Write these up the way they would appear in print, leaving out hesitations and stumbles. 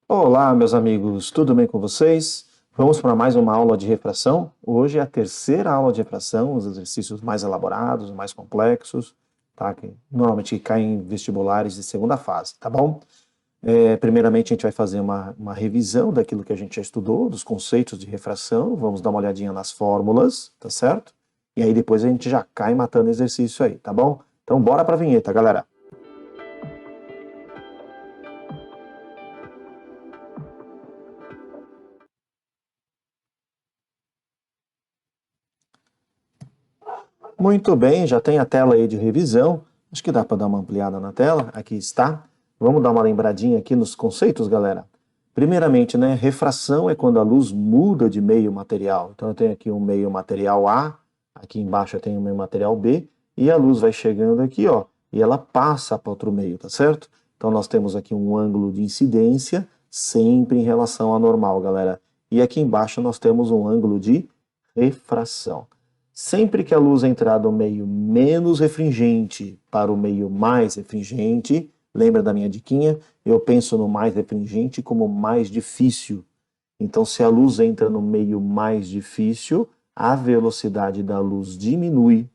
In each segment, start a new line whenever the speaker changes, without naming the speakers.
Olá, meus amigos, tudo bem com vocês? Vamos para mais uma aula de refração. Hoje é a terceira aula de refração, os exercícios mais elaborados, mais complexos, tá? Que normalmente caem em vestibulares de segunda fase, tá bom? Primeiramente, a gente vai fazer uma revisão daquilo que a gente já estudou, dos conceitos de refração, vamos dar uma olhadinha nas fórmulas, tá certo? E aí depois a gente já cai matando exercício aí, tá bom? Então bora para a vinheta, galera! Muito bem, já tem a tela aí de revisão. Acho que dá para dar uma ampliada na tela. Aqui está. Vamos dar uma lembradinha aqui nos conceitos, galera. Primeiramente, né, refração é quando a luz muda de meio material. Então eu tenho aqui um meio material A, aqui embaixo eu tenho um meio material B, e a luz vai chegando aqui, ó, e ela passa para outro meio, tá certo? Então nós temos aqui um ângulo de incidência, sempre em relação à normal, galera. E aqui embaixo nós temos um ângulo de refração. Sempre que a luz entrar do meio menos refringente para o meio mais refringente, lembra da minha diquinha? Eu penso no mais refringente como mais difícil. Então, se a luz entra no meio mais difícil, a velocidade da luz diminui.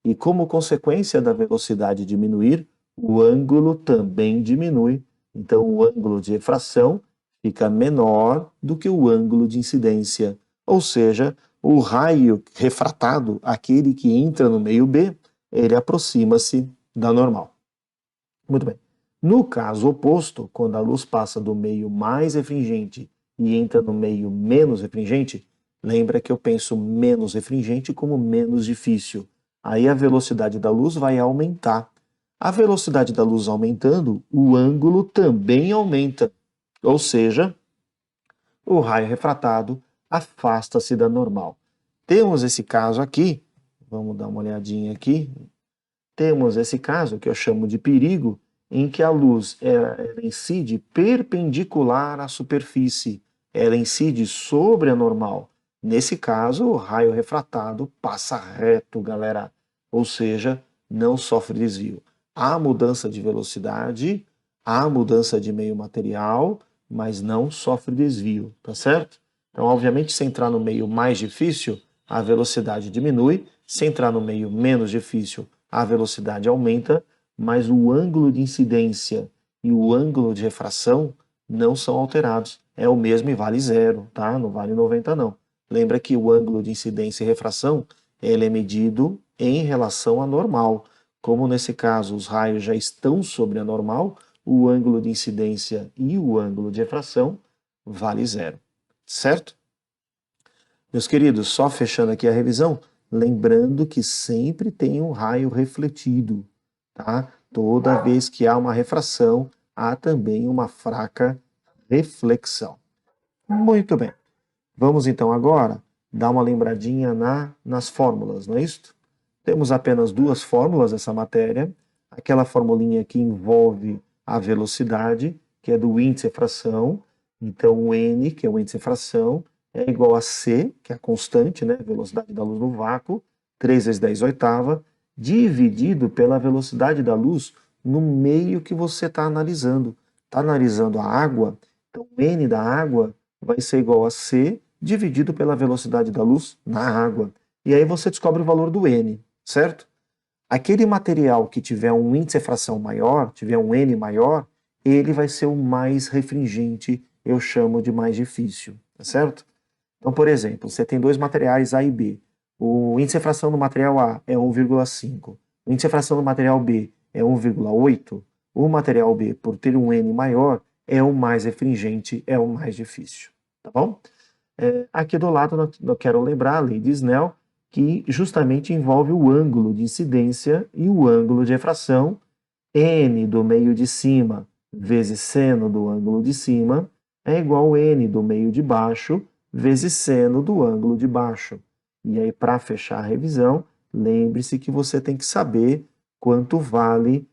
E como consequência da velocidade diminuir, o ângulo também diminui. Então, o ângulo de refração fica menor do que o ângulo de incidência. Ou seja, o raio refratado, aquele que entra no meio B, ele aproxima-se da normal. Muito bem. No caso oposto, quando a luz passa do meio mais refringente e entra no meio menos refringente, lembra que eu penso menos refringente como menos difícil. Aí a velocidade da luz vai aumentar. A velocidade da luz aumentando, o ângulo também aumenta. Ou seja, o raio refratado afasta-se da normal. Temos esse caso aqui, vamos dar uma olhadinha aqui. Temos esse caso que eu chamo de perigo, em que a luz ela incide perpendicular à superfície, ela incide sobre a normal. Nesse caso, o raio refratado passa reto, galera, ou seja, não sofre desvio. Há mudança de velocidade, há mudança de meio material, mas não sofre desvio, tá certo? Então, obviamente, se entrar no meio mais difícil, a velocidade diminui, se entrar no meio menos difícil, a velocidade aumenta, mas o ângulo de incidência e o ângulo de refração não são alterados. É o mesmo e vale zero, tá? Não vale 90 não. Lembra que o ângulo de incidência e refração ele é medido em relação à normal. Como nesse caso os raios já estão sobre a normal, o ângulo de incidência e o ângulo de refração vale zero. Certo? Meus queridos, só fechando aqui a revisão, lembrando que sempre tem um raio refletido, tá? Toda vez que há uma refração, há também uma fraca reflexão. Muito bem. Vamos então agora dar uma lembradinha nas fórmulas, não é isso? Temos apenas duas fórmulas dessa matéria. Aquela formulinha que envolve a velocidade, que é do índice de fração. Então, o n, que é o índice de fração, é igual a c, que é a constante, né, velocidade da luz no vácuo, 3 vezes 10 oitava, dividido pela velocidade da luz no meio que você está analisando. Está analisando a água, então o n da água vai ser igual a c dividido pela velocidade da luz na água. E aí você descobre o valor do n, certo? Aquele material que tiver um índice de fração maior, tiver um n maior, ele vai ser o mais refringente, eu chamo de mais difícil, tá certo? Então, por exemplo, você tem dois materiais A e B. O índice de fração do material A é 1,5. O índice de fração do material B é 1,8. O material B, por ter um N maior, é o mais refringente, é o mais difícil. Tá bom? Aqui do lado eu quero lembrar a lei de Snell, que justamente envolve o ângulo de incidência e o ângulo de refração, n do meio de cima vezes seno do ângulo de cima é igual a n do meio de baixo vezes seno do ângulo de baixo. E aí, para fechar a revisão, lembre-se que você tem que saber quanto vale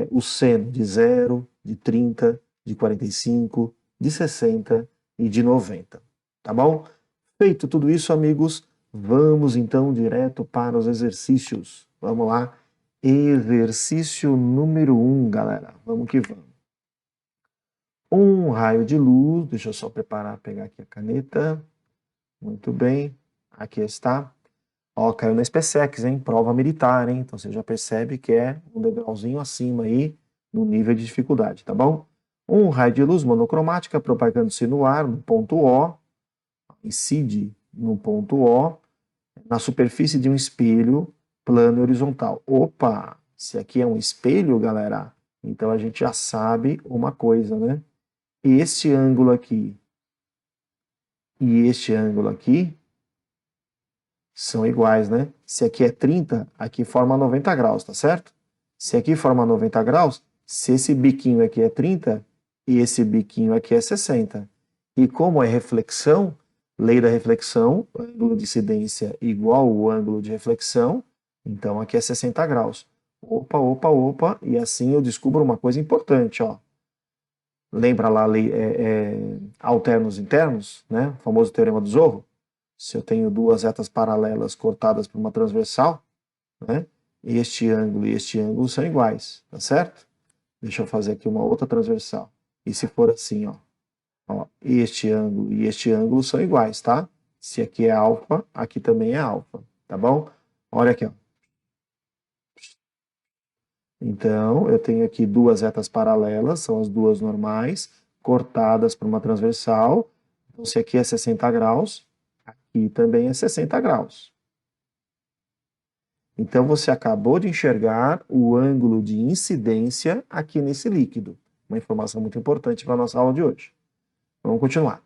o seno de 0, de 30, de 45, de 60 e de 90. Tá bom? Feito tudo isso, amigos, vamos então direto para os exercícios. Vamos lá. Exercício número 1, galera. Vamos que vamos. Um raio de luz, deixa eu só pegar aqui a caneta. Muito bem, aqui está. Ó, caiu na SpaceX, hein? Prova militar, hein? Então você já percebe que é um degrauzinho acima aí no nível de dificuldade, tá bom? Um raio de luz monocromática propagando-se no ar, no ponto O, incide no ponto O, na superfície de um espelho plano e horizontal. Opa! Se aqui é um espelho, galera, então a gente já sabe uma coisa, né? Este ângulo aqui e este ângulo aqui são iguais, né? Se aqui é 30, aqui forma 90 graus, tá certo? Se aqui forma 90 graus, se esse biquinho aqui é 30 e esse biquinho aqui é 60. E como é reflexão, lei da reflexão, ângulo de incidência igual ao ângulo de reflexão, então aqui é 60 graus. Opa, opa, opa, e assim eu descubro uma coisa importante, ó. Lembra lá a lei alternos internos, né? O famoso teorema do Zorro? Se eu tenho duas retas paralelas cortadas por uma transversal, né? Este ângulo e este ângulo são iguais, tá certo? Deixa eu fazer aqui uma outra transversal. E se for assim, ó, este ângulo e este ângulo são iguais, tá? Se aqui é alfa, aqui também é alfa, tá bom? Olha aqui, ó. Então, eu tenho aqui duas retas paralelas, são as duas normais, cortadas por uma transversal. Então, se aqui é 60 graus, aqui também é 60 graus. Então, você acabou de enxergar o ângulo de incidência aqui nesse líquido. Uma informação muito importante para a nossa aula de hoje. Vamos continuar.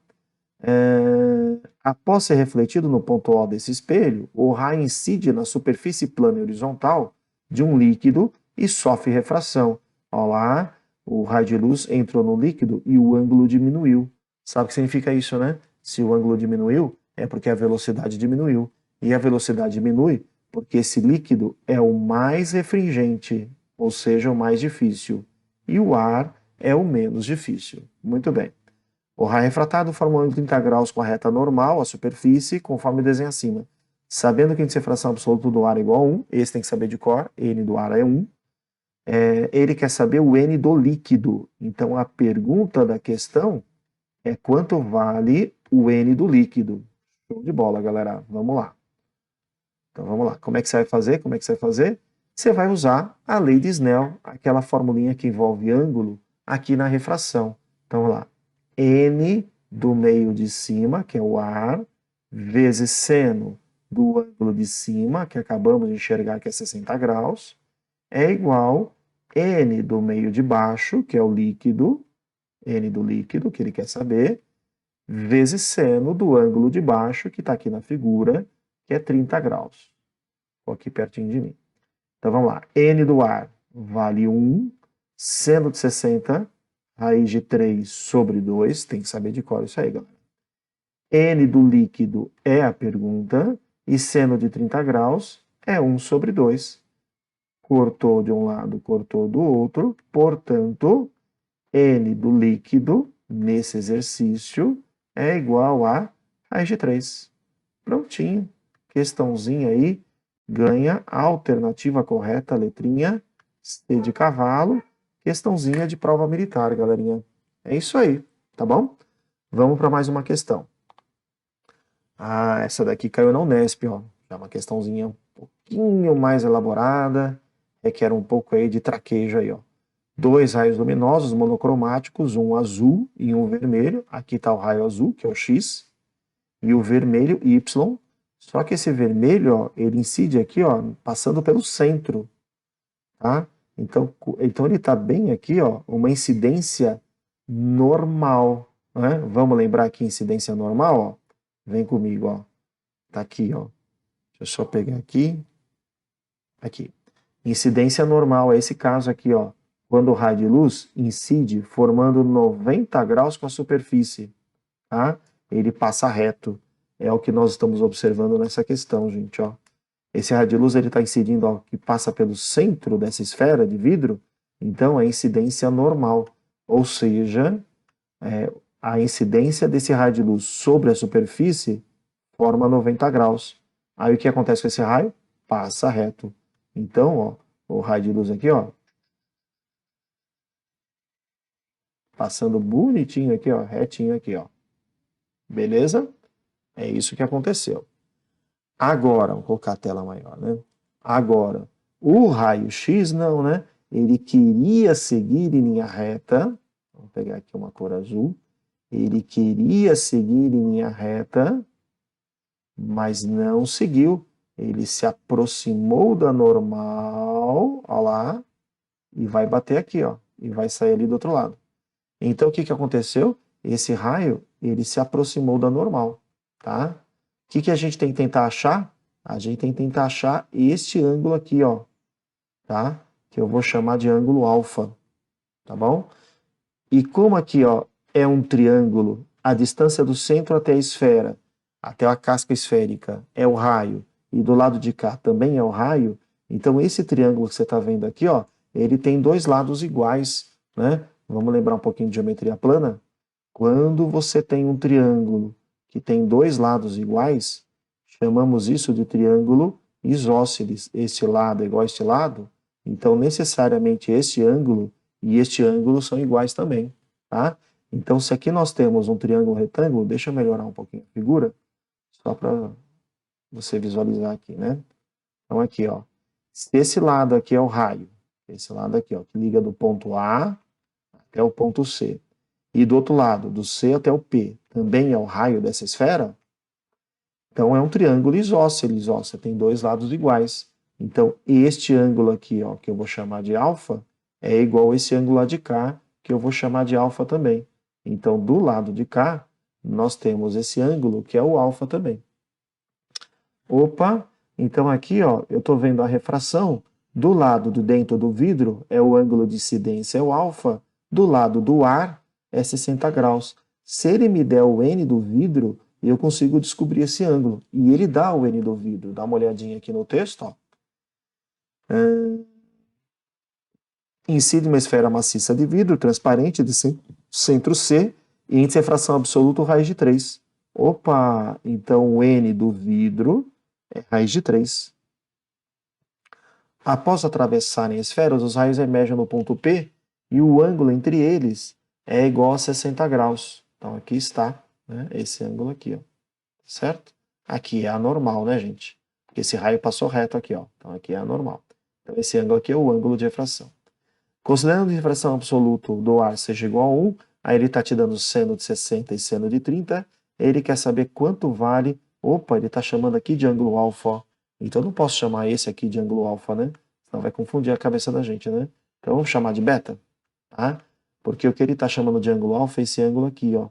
Após ser refletido no ponto O desse espelho, o raio incide na superfície plana e horizontal de um líquido e sofre refração. Olha lá, o raio de luz entrou no líquido e o ângulo diminuiu. Sabe o que significa isso, né? Se o ângulo diminuiu, é porque a velocidade diminuiu. E a velocidade diminui porque esse líquido é o mais refringente, ou seja, o mais difícil. E o ar é o menos difícil. Muito bem. O raio refratado forma um ângulo de 30 graus com a reta normal, a superfície, conforme o desenho acima. Sabendo que o índice de refração absoluto do ar é igual a 1, esse tem que saber de cor, N do ar é 1. Ele quer saber o N do líquido. Então a pergunta da questão é quanto vale o N do líquido. Show de bola, galera. Vamos lá. Então vamos lá. Como é que você vai fazer? Como é que você vai fazer? Você vai usar a lei de Snell, aquela formulinha que envolve ângulo, aqui na refração. Então vamos lá. N do meio de cima, que é o ar, vezes seno do ângulo de cima, que acabamos de enxergar que é 60 graus, é igual N do meio de baixo, que é o líquido, N do líquido, que ele quer saber, vezes seno do ângulo de baixo, que está aqui na figura, que é 30 graus. Estou aqui pertinho de mim. Então vamos lá. N do ar vale 1, seno de 60, raiz de 3 sobre 2, tem que saber de cor isso aí, galera. N do líquido é a pergunta, e seno de 30 graus é 1 sobre 2. Cortou de um lado, cortou do outro, portanto, N do líquido, nesse exercício, é igual a raiz de 3. Prontinho. Questãozinha aí, ganha a alternativa correta, letrinha C de cavalo, questãozinha de prova militar, galerinha. É isso aí, tá bom? Vamos para mais uma questão. Ah, essa daqui caiu na Unesp, ó. É uma questãozinha um pouquinho mais elaborada, requer um pouco aí de traquejo aí, ó. Dois raios luminosos monocromáticos, um azul e um vermelho. Aqui está o raio azul, que é o X, e o vermelho, Y. Só que esse vermelho, ó, ele incide aqui, ó, passando pelo centro, tá? Então ele está bem aqui, ó, uma incidência normal, né? Vamos lembrar aqui incidência normal, ó. Vem comigo, ó. Tá aqui, ó. Deixa eu só pegar aqui. Aqui. Incidência normal é esse caso aqui, ó. Quando o raio de luz incide formando 90 graus com a superfície, tá? Ele passa reto. É o que nós estamos observando nessa questão, gente, ó. Esse raio de luz ele está incidindo, ó, que passa pelo centro dessa esfera de vidro, então é incidência normal. Ou seja, a incidência desse raio de luz sobre a superfície forma 90 graus. Aí o que acontece com esse raio? Passa reto. Então, ó, o raio de luz aqui, ó, Passando bonitinho aqui, ó, retinho aqui, ó. Beleza? É isso que aconteceu. Agora, vou colocar a tela maior, né? Agora, o raio-x não, né? Ele queria seguir em linha reta. Vou pegar aqui uma cor azul. Ele queria seguir em linha reta, mas não seguiu. Ele se aproximou da normal, ó lá, e vai bater aqui, ó, e vai sair ali do outro lado. Então, o que aconteceu? Esse raio, ele se aproximou da normal, tá? O que a gente tem que tentar achar? A gente tem que tentar achar este ângulo aqui, ó, tá? Que eu vou chamar de ângulo alfa, tá bom? E como aqui, ó, é um triângulo, a distância do centro até a esfera, até a casca esférica, é o raio, e do lado de cá também é o raio, então esse triângulo que você está vendo aqui, ó, ele tem dois lados iguais, né? Vamos lembrar um pouquinho de geometria plana? Quando você tem um triângulo que tem dois lados iguais, chamamos isso de triângulo isósceles. Este lado é igual a este lado, então necessariamente este ângulo e este ângulo são iguais também, tá? Então, se aqui nós temos um triângulo retângulo, deixa eu melhorar um pouquinho a figura, só para você visualizar aqui, né? Então, aqui, ó, esse lado aqui é o raio, esse lado aqui, ó, que liga do ponto A até o ponto C. E do outro lado, do C até o P, também é o raio dessa esfera, então é um triângulo isósceles, ó, você tem dois lados iguais. Então este ângulo aqui, ó, que eu vou chamar de alfa, é igual a esse ângulo lá de cá, que eu vou chamar de alfa também. Então do lado de cá, nós temos esse ângulo que é o alfa também. Opa, então aqui, ó, eu estou vendo a refração, do lado de dentro do vidro é o ângulo de incidência, é o alfa, do lado do ar é 60 graus. Se ele me der o N do vidro, eu consigo descobrir esse ângulo. E ele dá o N do vidro. Dá uma olhadinha aqui no texto, ó. Incide uma esfera maciça de vidro transparente de centro C e índice de refração absoluto raiz de 3. Opa, então o N do vidro é raiz de 3. Após atravessarem esferas, os raios emergem no ponto P e o ângulo entre eles é igual a 60 graus. Então aqui está, né, esse ângulo aqui, ó, certo? Aqui é a normal, né, gente? Porque esse raio passou reto aqui, ó. Então aqui é a normal. Então esse ângulo aqui é o ângulo de refração. Considerando a refração absoluta do ar seja igual a 1, aí ele está te dando seno de 60 e seno de 30, ele quer saber quanto vale. Opa, ele está chamando aqui de ângulo alfa, ó. Então eu não posso chamar esse aqui de ângulo alfa, né? Senão vai confundir a cabeça da gente, né? Então vamos chamar de beta, tá? Porque o que ele está chamando de ângulo alfa é esse ângulo aqui, ó.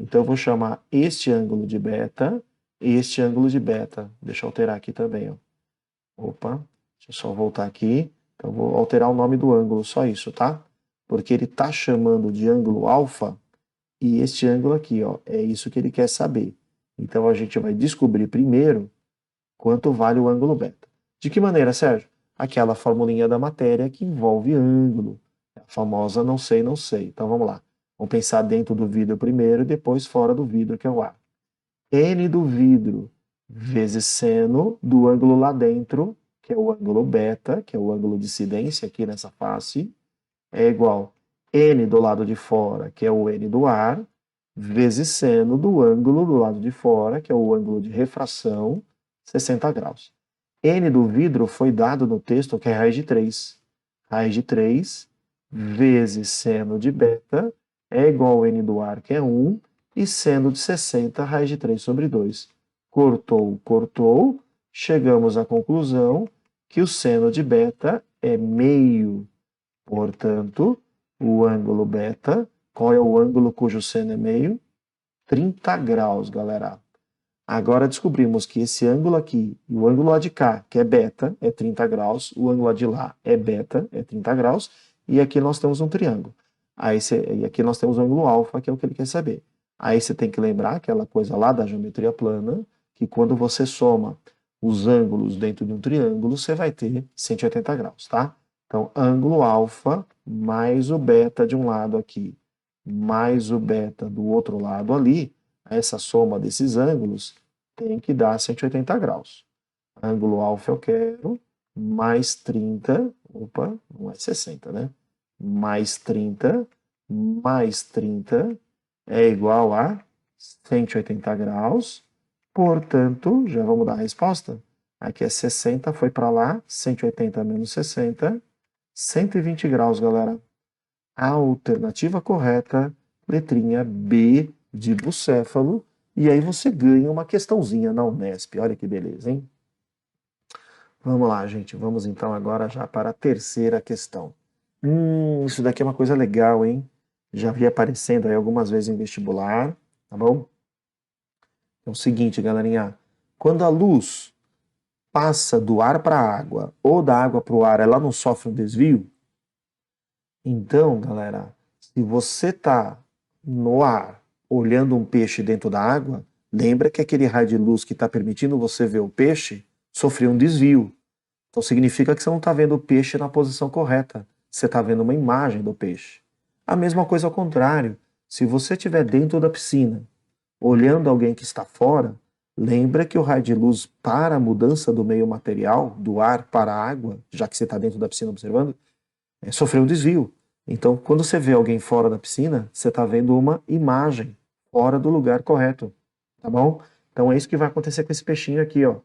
Então eu vou chamar este ângulo de beta e este ângulo de beta. Deixa eu alterar aqui também, ó. Opa, deixa eu só voltar aqui. Então eu vou alterar o nome do ângulo, só isso, tá? Porque ele está chamando de ângulo alfa e este ângulo aqui, ó, é isso que ele quer saber. Então a gente vai descobrir primeiro quanto vale o ângulo beta. De que maneira, Sérgio? Aquela formulinha da matéria que envolve ângulo. A famosa não sei, não sei. Então vamos lá. Vamos pensar dentro do vidro primeiro e depois fora do vidro, que é o ar. N do vidro vezes seno do ângulo lá dentro, que é o ângulo beta, que é o ângulo de incidência aqui nessa face, é igual N do lado de fora, que é o N do ar, vezes seno do ângulo do lado de fora, que é o ângulo de refração, 60 graus. N do vidro foi dado no texto, que é raiz de 3. Raiz de 3 vezes seno de beta é igual ao N do ar, que é 1, e seno de 60, raiz de 3 sobre 2. Cortou, cortou, chegamos à conclusão que o seno de beta é meio. Portanto, o ângulo beta, qual é o ângulo cujo seno é meio? 30 graus, galera. Agora descobrimos que esse ângulo aqui e o ângulo lá de cá, que é beta, é 30 graus, o ângulo lá de lá é beta, é 30 graus, e aqui nós temos um triângulo. E aqui nós temos o ângulo alfa, que é o que ele quer saber. Aí você tem que lembrar aquela coisa lá da geometria plana, que quando você soma os ângulos dentro de um triângulo, você vai ter 180 graus, tá? Então, ângulo alfa mais o beta de um lado aqui, mais o beta do outro lado ali, essa soma desses ângulos tem que dar 180 graus. Ângulo alfa eu quero, mais 30, opa, não é 60, né? Mais 30 mais 30 é igual a 180 graus. Portanto, já vamos dar a resposta. Aqui é 60, foi para lá, 180 menos 60, 120 graus, galera. A alternativa correta, letrinha B de bucéfalo. E aí você ganha uma questãozinha na Unesp. Olha que beleza, hein? Vamos lá, gente. Vamos então agora já para a terceira questão. Isso daqui é uma coisa legal, hein? Já vi aparecendo aí algumas vezes em vestibular, tá bom? É o seguinte, galerinha. Quando a luz passa do ar para a água ou da água para o ar, ela não sofre um desvio? Então, galera, se você está no ar olhando um peixe dentro da água, lembra que aquele raio de luz que está permitindo você ver o peixe sofreu um desvio. Então significa que você não está vendo o peixe na posição correta. Você está vendo uma imagem do peixe. A mesma coisa ao contrário. Se você estiver dentro da piscina, olhando alguém que está fora, lembra que o raio de luz para a mudança do meio material, do ar para a água, já que você está dentro da piscina observando, sofreu um desvio. Então, quando você vê alguém fora da piscina, você está vendo uma imagem fora do lugar correto, tá bom? Então é isso que vai acontecer com esse peixinho aqui, ó.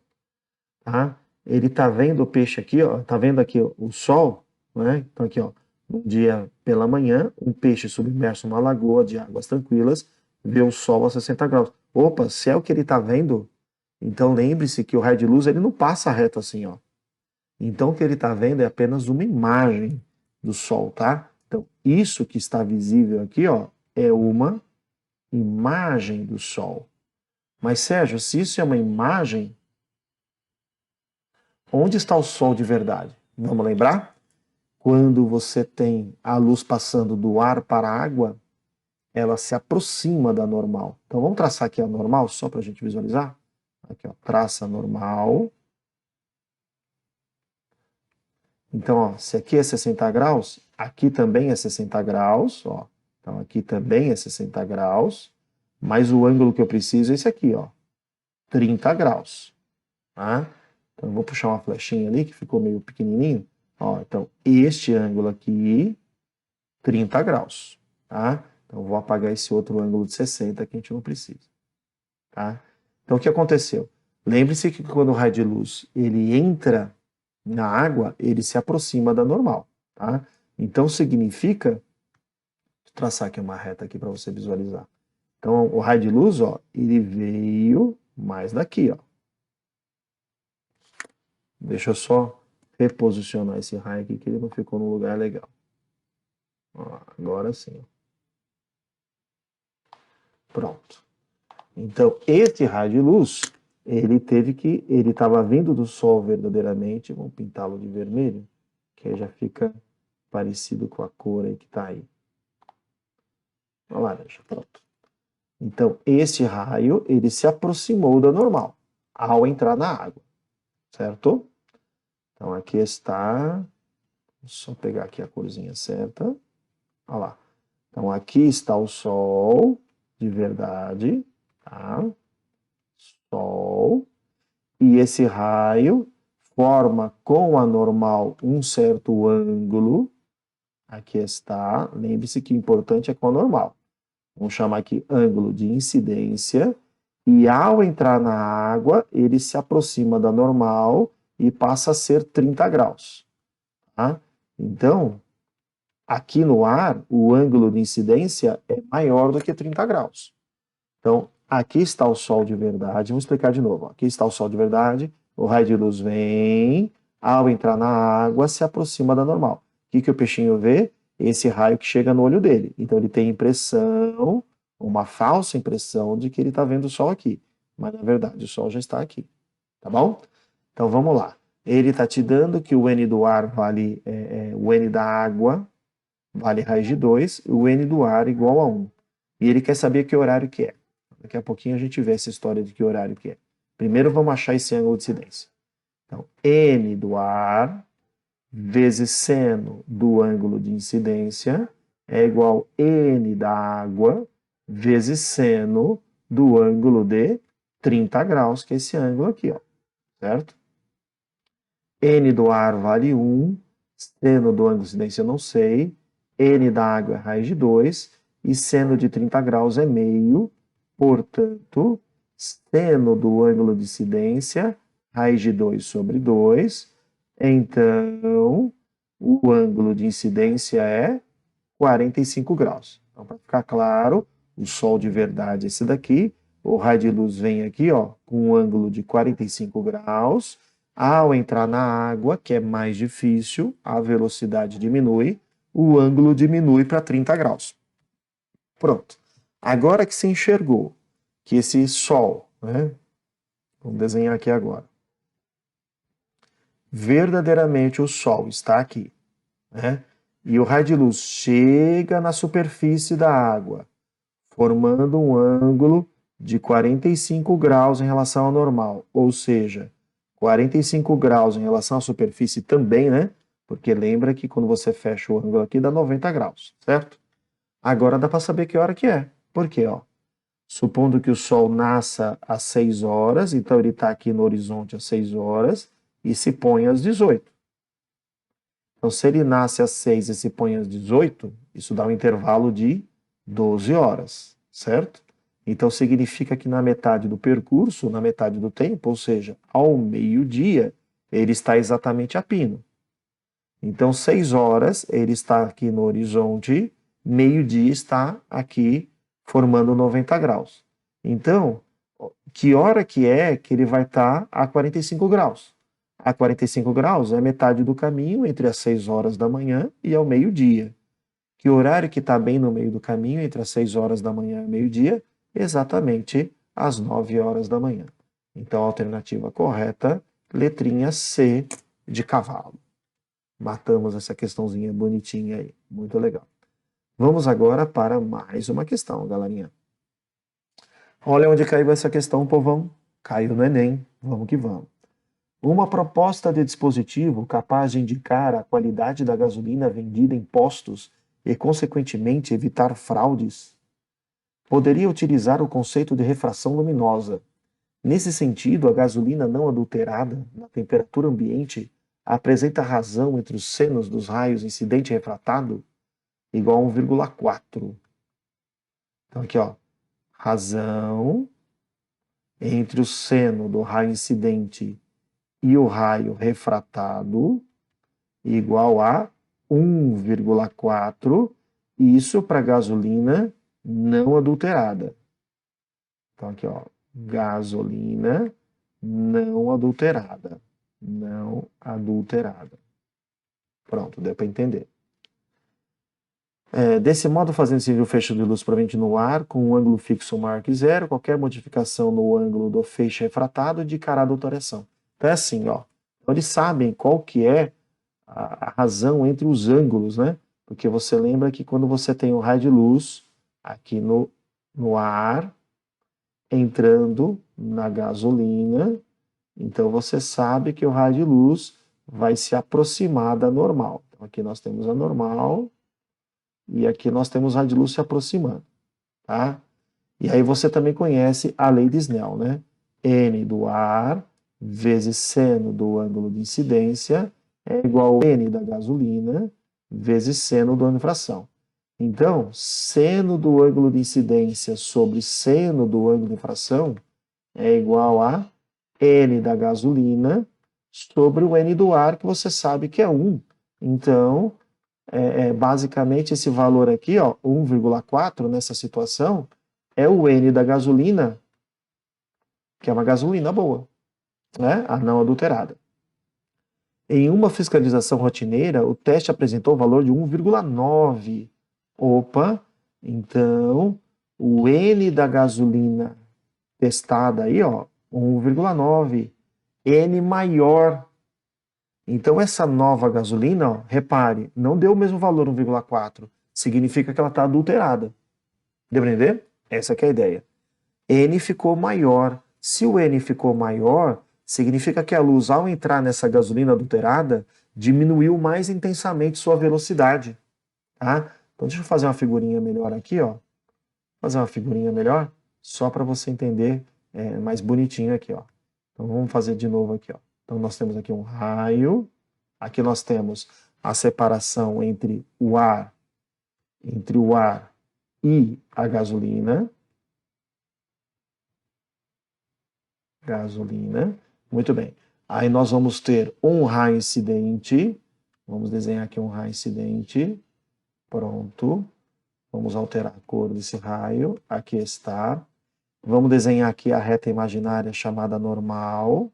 Tá? Ele está vendo o peixe aqui, ó, tá vendo aqui o sol, né? Então aqui, ó, um dia pela manhã, um peixe submerso numa lagoa de águas tranquilas, vê o sol a 60 graus. Opa, se é o que ele está vendo, então lembre-se que o raio de luz ele não passa reto assim, ó. Então o que ele está vendo é apenas uma imagem do sol, tá? Então isso que está visível aqui, ó, é uma imagem do sol. Mas Sérgio, se isso é uma imagem, onde está o sol de verdade? Vamos lembrar? Quando você tem a luz passando do ar para a água, ela se aproxima da normal. Então vamos traçar aqui a normal, só para a gente visualizar? Aqui, ó, traça a normal. Então, ó, se aqui é 60 graus, aqui também é 60 graus. Ó. Então aqui também é 60 graus, mas o ângulo que eu preciso é esse aqui, ó, 30 graus. Tá? Então eu vou puxar uma flechinha ali, que ficou meio pequenininho. Ó, então este ângulo aqui, 30 graus. Tá? Então, vou apagar esse outro ângulo de 60 que a gente não precisa. Tá? Então, o que aconteceu? Lembre-se que quando o raio de luz ele entra na água, ele se aproxima da normal. Tá? Então, significa... Vou traçar aqui uma reta aqui para você visualizar. Então, o raio de luz, ó, ele veio mais daqui. Ó. Deixa eu só reposicionar esse raio aqui, que ele não ficou no lugar legal. Ó, agora sim. Ó. Pronto. Então, esse raio de luz, ele estava vindo do Sol verdadeiramente, vamos pintá-lo de vermelho, que aí já fica parecido com a cor aí que está aí. Uma laranja, pronto. Então, esse raio, ele se aproximou da normal, ao entrar na água, certo? Então, aqui está, vou só pegar aqui a corzinha certa, olha lá. Então, aqui está o Sol, de verdade, tá? Sol. E esse raio forma com a normal um certo ângulo. Aqui está. Lembre-se que o importante é com a normal. Vamos chamar aqui ângulo de incidência. E ao entrar na água, ele se aproxima da normal e passa a ser 30 graus. Tá? Então, aqui no ar, o ângulo de incidência é maior do que 30 graus. Então, aqui está o Sol de verdade. Vamos explicar de novo. Aqui está o Sol de verdade. O raio de luz vem, ao entrar na água, se aproxima da normal. O que o peixinho vê? Esse raio que chega no olho dele. Então, ele tem impressão, uma falsa impressão de que ele está vendo o Sol aqui. Mas, na verdade, o Sol já está aqui. Tá bom? Então, vamos lá. Ele está te dando que o N do ar vale... o N da água vale raiz de 2, e o N do ar igual a 1. E ele quer saber que horário que é. Daqui a pouquinho a gente vê essa história de que horário que é. Primeiro vamos achar esse ângulo de incidência. Então, N do ar vezes seno do ângulo de incidência é igual a N da água vezes seno do ângulo de 30 graus, que é esse ângulo aqui, ó, certo? N do ar vale 1, seno do ângulo de incidência eu não sei, N da água é raiz de 2, e seno de 30 graus é meio, portanto, seno do ângulo de incidência, raiz de 2 sobre 2, então, o ângulo de incidência é 45 graus. Então, para ficar claro, o Sol de verdade é esse daqui, o raio de luz vem aqui, ó, com um ângulo de 45 graus. Ao entrar na água, que é mais difícil, a velocidade diminui, o ângulo diminui para 30 graus. Pronto. Agora que você enxergou que esse Sol, né, vamos desenhar aqui agora, verdadeiramente o Sol está aqui, né, e o raio de luz chega na superfície da água, formando um ângulo de 45 graus em relação ao normal, ou seja, 45 graus em relação à superfície também, né? Porque lembra que quando você fecha o ângulo aqui dá 90 graus, certo? Agora dá para saber que hora que é. Por quê? Ó, supondo que o Sol nasça às 6 horas, então ele está aqui no horizonte às 6 horas e se põe às 18. Então, se ele nasce às 6 e se põe às 18, isso dá um intervalo de 12 horas, certo? Então, significa que na metade do percurso, na metade do tempo, ou seja, ao meio-dia, ele está exatamente a pino. Então, 6 horas, ele está aqui no horizonte, meio-dia está aqui formando 90 graus. Então, que hora que é que ele vai estar a 45 graus? A 45 graus é metade do caminho entre as 6 horas da manhã e ao meio-dia. Que horário que está bem no meio do caminho entre as 6 horas da manhã e o meio-dia? Exatamente às 9 horas da manhã. Então, a alternativa correta, letrinha C de cavalo. Matamos essa questãozinha bonitinha aí. Muito legal. Vamos agora para mais uma questão, galerinha. Olha onde caiu essa questão, povão. Caiu no Enem. Vamos que vamos. Uma proposta de dispositivo capaz de indicar a qualidade da gasolina vendida em postos e, consequentemente, evitar fraudes, poderia utilizar o conceito de refração luminosa. Nesse sentido, a gasolina não adulterada, na temperatura ambiente, apresenta razão entre os senos dos raios incidente e refratado igual a 1,4. Então, aqui, ó, razão entre o seno do raio incidente e o raio refratado igual a 1,4, isso para gasolina não adulterada. Então aqui, ó, gasolina não adulterada. Não adulterada. Pronto, deu para entender. Desse modo, fazendo-se o fecho de luz proveniente no ar, com um ângulo fixo maior que zero, qualquer modificação no ângulo do feixe refratado indicará a adulteração. Então é assim, ó. Então, eles sabem qual que é a razão entre os ângulos, né? Porque você lembra que quando você tem um raio de luz aqui no ar, entrando na gasolina, então você sabe que o raio de luz vai se aproximar da normal. Então aqui nós temos a normal e aqui nós temos o raio de luz se aproximando, tá? E aí você também conhece a lei de Snell, né? N do ar vezes seno do ângulo de incidência é igual a N da gasolina vezes seno do ângulo de fração. Então, seno do ângulo de incidência sobre seno do ângulo de fração é igual a N da gasolina sobre o N do ar, que você sabe que é 1. Então, basicamente esse valor aqui, ó, 1,4 nessa situação, é o N da gasolina, que é uma gasolina boa, né? A não adulterada. Em uma fiscalização rotineira, o teste apresentou o valor de 1,9. Opa, então o N da gasolina testada aí, ó, 1,9. N maior. Então essa nova gasolina, ó, repare, não deu o mesmo valor, 1,4. Significa que ela está adulterada. Deu para entender? Essa que é a ideia. N ficou maior. Se o N ficou maior, significa que a luz, ao entrar nessa gasolina adulterada, diminuiu mais intensamente sua velocidade. Tá? Então deixa eu fazer uma figurinha melhor aqui, ó. Fazer uma figurinha melhor, só para você entender mais bonitinho aqui, ó. Então vamos fazer de novo aqui, ó. Então nós temos aqui um raio, aqui nós temos a separação entre o ar entre o ar e a gasolina. Gasolina. Muito bem. Aí nós vamos ter um raio incidente. Vamos desenhar aqui um raio incidente. Pronto. Vamos alterar a cor desse raio. Aqui está. Vamos desenhar aqui a reta imaginária chamada normal.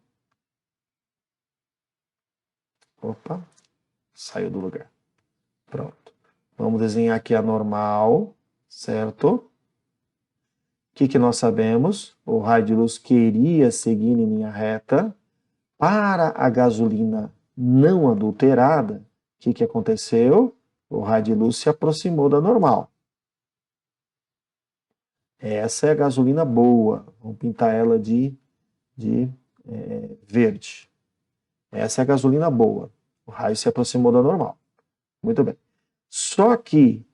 Opa, saiu do lugar. Pronto. Vamos desenhar aqui a normal, certo? O que nós sabemos? O raio de luz queria seguir em linha reta. Para a gasolina não adulterada, o que aconteceu? O raio de luz se aproximou da normal. Essa é a gasolina boa. Vamos pintar ela de verde. Essa é a gasolina boa. O raio se aproximou da normal. Muito bem. Só que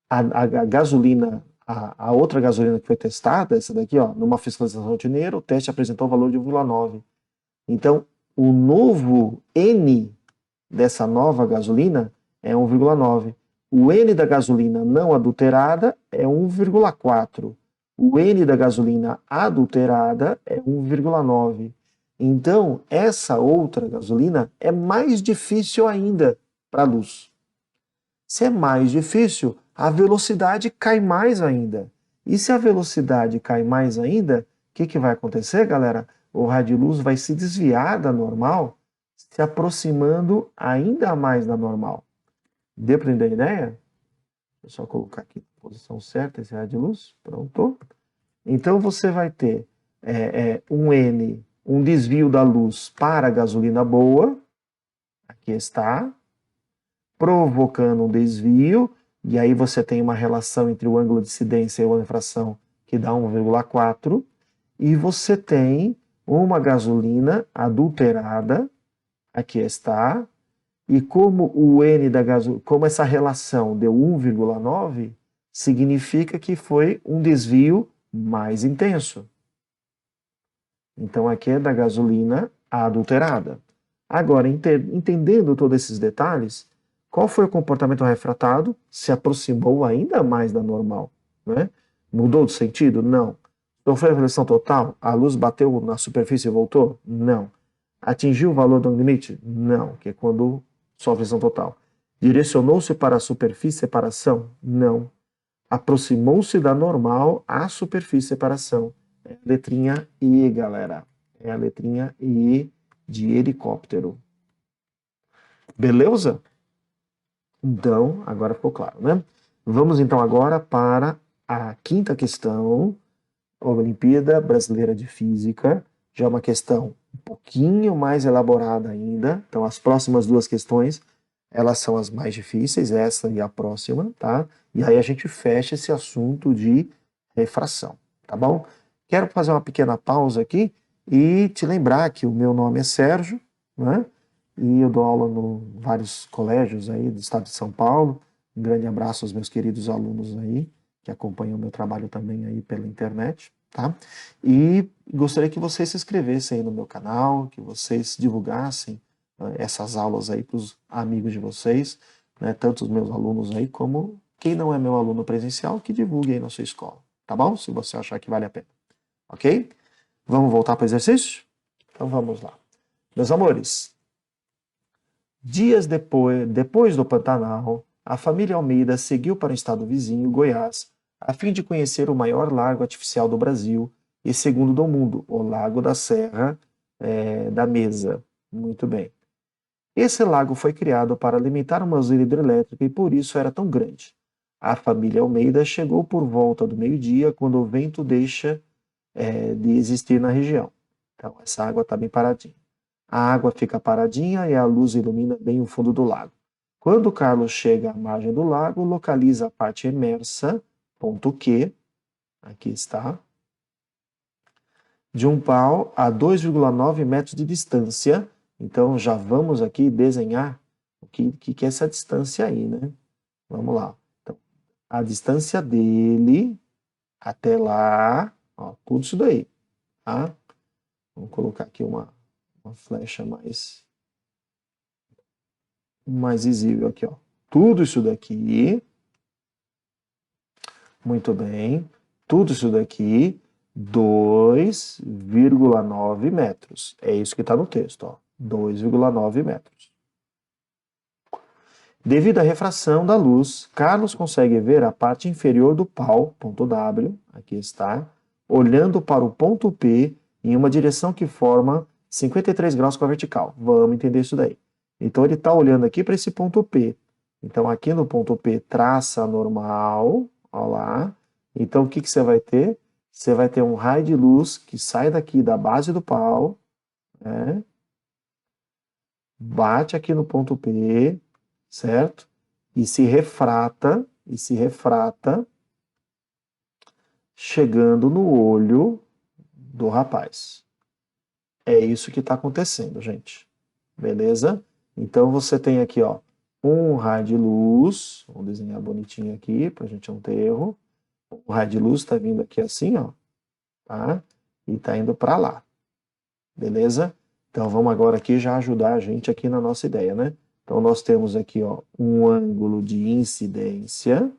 a gasolina, a outra gasolina que foi testada, essa daqui, ó, numa fiscalização rotineira, o teste apresentou o valor de 1,9. Então, o novo N dessa nova gasolina é 1,9. O N da gasolina não adulterada é 1,4. O N da gasolina adulterada é 1,9. Então, essa outra gasolina é mais difícil ainda para a luz. Se é mais difícil, a velocidade cai mais ainda. E se a velocidade cai mais ainda, o que vai acontecer, galera? O raio de luz vai se desviar da normal, se aproximando ainda mais da normal. Deu para entender a ideia? Deixa eu só colocar aqui na posição certa esse raio de luz. Pronto. Então você vai ter um N, um desvio da luz para a gasolina boa. Aqui está. Provocando um desvio. E aí você tem uma relação entre o ângulo de incidência e o ângulo de refração que dá 1,4. E você tem uma gasolina adulterada. Aqui está. E como o N da gasolina, como essa relação deu 1,9, significa que foi um desvio mais intenso. Então aqui é da gasolina adulterada. Agora, entendendo todos esses detalhes, qual foi o comportamento refratado? Se aproximou ainda mais da normal. Né? Mudou de sentido? Não. Sofreu reflexão total? A luz bateu na superfície e voltou? Não. Atingiu o valor do limite? Não, que é quando sofre reflexão total. Direcionou-se para a superfície separação? Não. Aproximou-se da normal à superfície separação. É a letrinha I, galera. É a letrinha I de helicóptero. Beleza? Então, agora ficou claro, né? Vamos então agora para a quinta questão, Olimpíada Brasileira de Física. Já é uma questão um pouquinho mais elaborada ainda. Então, as próximas duas questões, elas são as mais difíceis, essa e a próxima, tá? E aí a gente fecha esse assunto de refração, tá bom? Quero fazer uma pequena pausa aqui e te lembrar que o meu nome é Sérgio, né? E eu dou aula em vários colégios aí do estado de São Paulo. Um grande abraço aos meus queridos alunos aí, que acompanham o meu trabalho também aí pela internet, tá? E gostaria que vocês se inscrevessem aí no meu canal, que vocês divulgassem essas aulas aí para os amigos de vocês, né? Tanto os meus alunos aí, como quem não é meu aluno presencial, que divulgue aí na sua escola, tá bom? Se você achar que vale a pena, ok? Vamos voltar para o exercício? Então vamos lá. Meus amores, dias depois do Pantanal, a família Almeida seguiu para o estado vizinho, Goiás, a fim de conhecer o maior lago artificial do Brasil e segundo do mundo, o Lago da Serra da Mesa. Muito bem. Esse lago foi criado para alimentar uma usina hidrelétrica e por isso era tão grande. A família Almeida chegou por volta do meio-dia, quando o vento deixa de existir na região. Então, essa água está bem paradinha. A água fica paradinha e a luz ilumina bem o fundo do lago. Quando Carlos chega à margem do lago, localiza a parte emersa, ponto Q, aqui está, de um pau a 2,9 metros de distância. Então, já vamos aqui desenhar o que é essa distância aí, né? Vamos lá. Então, a distância dele até lá, ó, tudo isso daí, tá? Vamos colocar aqui uma flecha mais visível aqui, ó. Tudo isso daqui Muito bem. Tudo isso daqui, 2,9 metros. É isso que está no texto, ó. 2,9 metros. Devido à refração da luz, Carlos consegue ver a parte inferior do pau, ponto W, aqui está, olhando para o ponto P em uma direção que forma 53 graus com a vertical. Vamos entender isso daí. Então ele está olhando aqui para esse ponto P. Então aqui no ponto P traça normal, ó lá. Então o que você vai ter? Você vai ter um raio de luz que sai daqui da base do pau, né? Bate aqui no ponto P, certo? E se refrata, chegando no olho do rapaz. É isso que está acontecendo, gente. Beleza? Então você tem aqui, ó, um raio de luz. Vamos desenhar bonitinho aqui para a gente não ter erro. O raio de luz está vindo aqui assim, ó, tá? E está indo para lá. Beleza? Então vamos agora aqui já ajudar a gente aqui na nossa ideia, né? Então nós temos aqui, ó, um ângulo de incidência.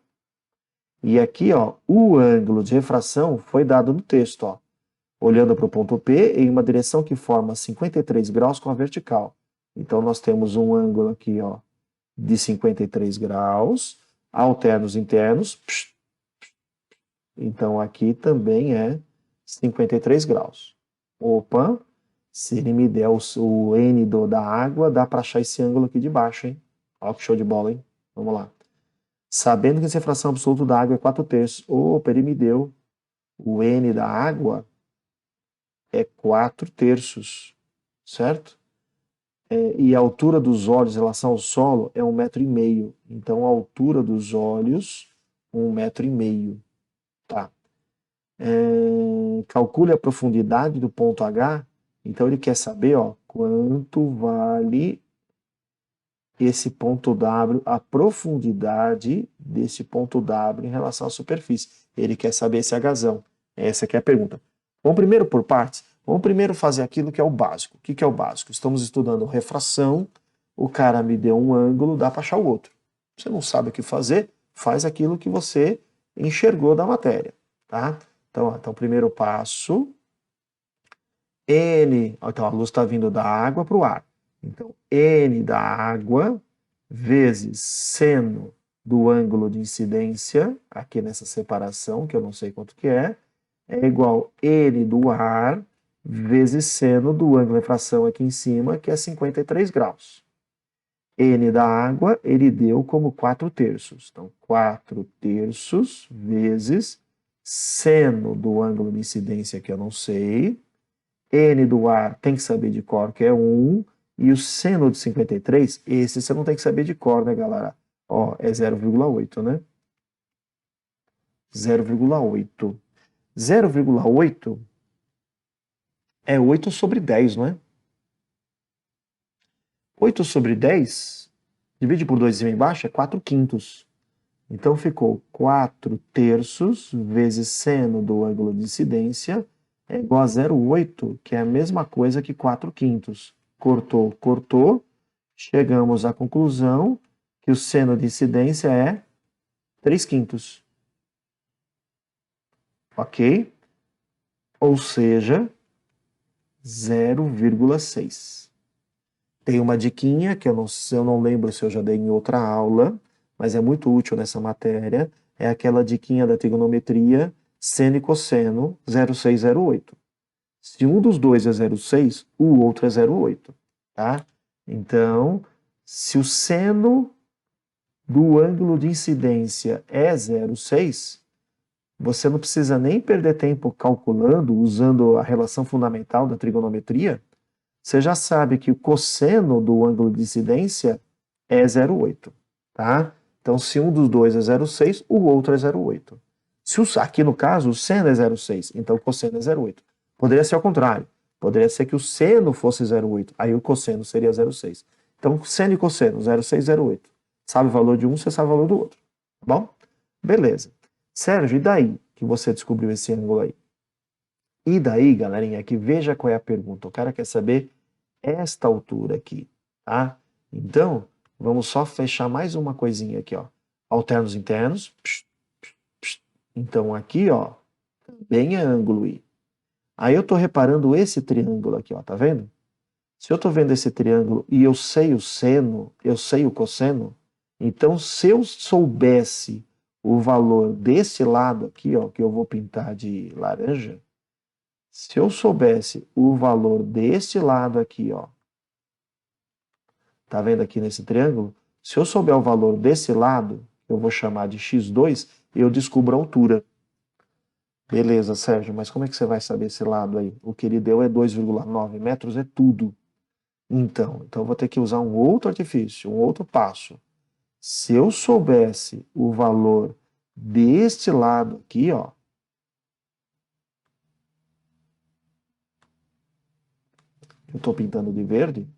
E aqui, ó, o ângulo de refração foi dado no texto, ó. Olhando para o ponto P em uma direção que forma 53 graus com a vertical. Então nós temos um ângulo aqui, ó, de 53 graus, alternos internos. Então aqui também é 53 graus. Opa, se ele me der o N da água, dá para achar esse ângulo aqui de baixo, hein? Olha que show de bola, hein? Vamos lá. Sabendo que a refração absoluta da água é 4/3. Opa, ele me deu o N da água é 4/3, certo? E a altura dos olhos em relação ao solo é 1,5 m. Então, a altura dos olhos, 1,5 m. Tá. Calcule a profundidade do ponto H. Então, ele quer saber, ó, quanto vale esse ponto W, a profundidade desse ponto W em relação à superfície. Ele quer saber esse Hzão. Essa aqui é a pergunta. Vamos primeiro por partes? Vamos primeiro fazer aquilo que é o básico. O que é o básico? Estamos estudando refração, o cara me deu um ângulo, dá para achar o outro. Você não sabe o que fazer, faz aquilo que você enxergou da matéria. Tá? Então primeiro passo, então a luz está vindo da água para o ar. Então, N da água vezes seno do ângulo de incidência, aqui nessa separação, que eu não sei quanto que é igual N do ar vezes seno do ângulo de refração aqui em cima, que é 53 graus. N da água, ele deu como 4/3. Então, 4/3 vezes seno do ângulo de incidência, que eu não sei. N do ar tem que saber de cor, que é 1. E o seno de 53, esse você não tem que saber de cor, né, galera? Ó, é 0,8, né? 0,8. 0,8 é 8/10, não é? 8/10, divide por 2,5 embaixo, é 4/5. Então ficou 4/3 vezes seno do ângulo de incidência é igual a 0,8, que é a mesma coisa que 4/5. Cortou, cortou. Chegamos à conclusão que o seno de incidência é 3/5. Ok? Ou seja, 0,6. Tem uma diquinha que eu não lembro se eu já dei em outra aula, mas é muito útil nessa matéria. É aquela diquinha da trigonometria, seno e cosseno, 0,6, 0,8. Se um dos dois é 0,6, o outro é 0,8. Tá? Então, se o seno do ângulo de incidência é 0,6, você não precisa nem perder tempo calculando, usando a relação fundamental da trigonometria. Você já sabe que o cosseno do ângulo de incidência é 0,8. Tá? Então, se um dos dois é 0,6, o outro é 0,8. Aqui no caso, o seno é 0,6, então o cosseno é 0,8. Poderia ser ao contrário. Poderia ser que o seno fosse 0,8, aí o cosseno seria 0,6. Então, seno e cosseno, 0,6, 0,8. Sabe o valor de um, você sabe o valor do outro. Tá bom? Beleza. Sérgio, e daí que você descobriu esse ângulo aí? E daí, galerinha, que veja qual é a pergunta. O cara quer saber esta altura aqui, tá? Então, vamos só fechar mais uma coisinha aqui, ó. Alternos internos. Então aqui, ó, também é ângulo I. Aí eu estou reparando esse triângulo aqui, ó, tá vendo? Se eu estou vendo esse triângulo e eu sei o seno, eu sei o cosseno, então se eu soubesse o valor desse lado aqui, ó, que eu vou pintar de laranja, se eu soubesse o valor desse lado aqui, ó, tá vendo aqui nesse triângulo? Se eu souber o valor desse lado, eu vou chamar de x2, eu descubro a altura. Beleza, Sérgio, mas como é que você vai saber esse lado aí? O que ele deu é 2,9 metros, é tudo. Então eu vou ter que usar um outro artifício, um outro passo. Se eu soubesse o valor deste lado aqui, ó, eu estou pintando de verde,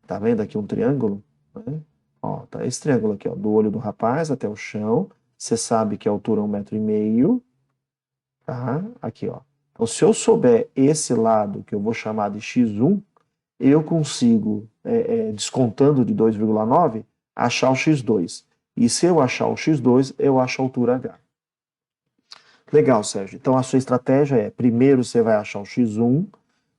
tá vendo aqui um triângulo? Né? Ó, tá esse triângulo aqui, ó, do olho do rapaz até o chão. Você sabe que a altura é 1,5 m, tá? Aqui, ó. Então, se eu souber esse lado, que eu vou chamar de x1, eu consigo, descontando de 2,9, achar o x2. E se eu achar o x2, eu acho a altura h. Legal, Sérgio. Então, a sua estratégia é, primeiro você vai achar o x1,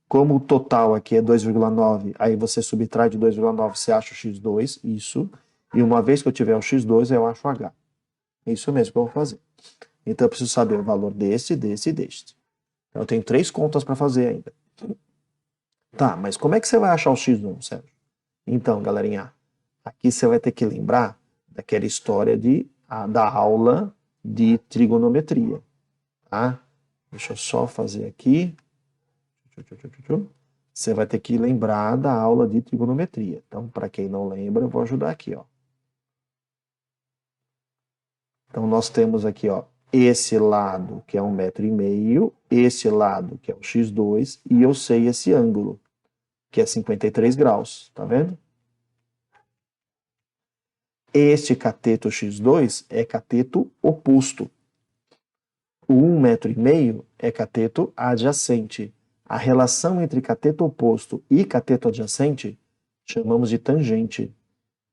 como o total aqui é 2,9, aí você subtrai de 2,9, você acha o x2, isso. E uma vez que eu tiver o x2, eu acho o h. É isso mesmo que eu vou fazer. Então, eu preciso saber o valor desse, desse e deste. Então, eu tenho 3 contas para fazer ainda. Tá, mas como é que você vai achar o x1, Sérgio? Então, galerinha, aqui você vai ter que lembrar daquela história da aula de trigonometria, tá? Deixa eu só fazer aqui. Você vai ter que lembrar da aula de trigonometria. Então, para quem não lembra, eu vou ajudar aqui, ó. Então, nós temos aqui, ó, esse lado que é 1,5 m, esse lado que é o x2, e eu sei esse ângulo, que é 53 graus, tá vendo? Este cateto x2 é cateto oposto. O 1,5 m é cateto adjacente. A relação entre cateto oposto e cateto adjacente chamamos de tangente.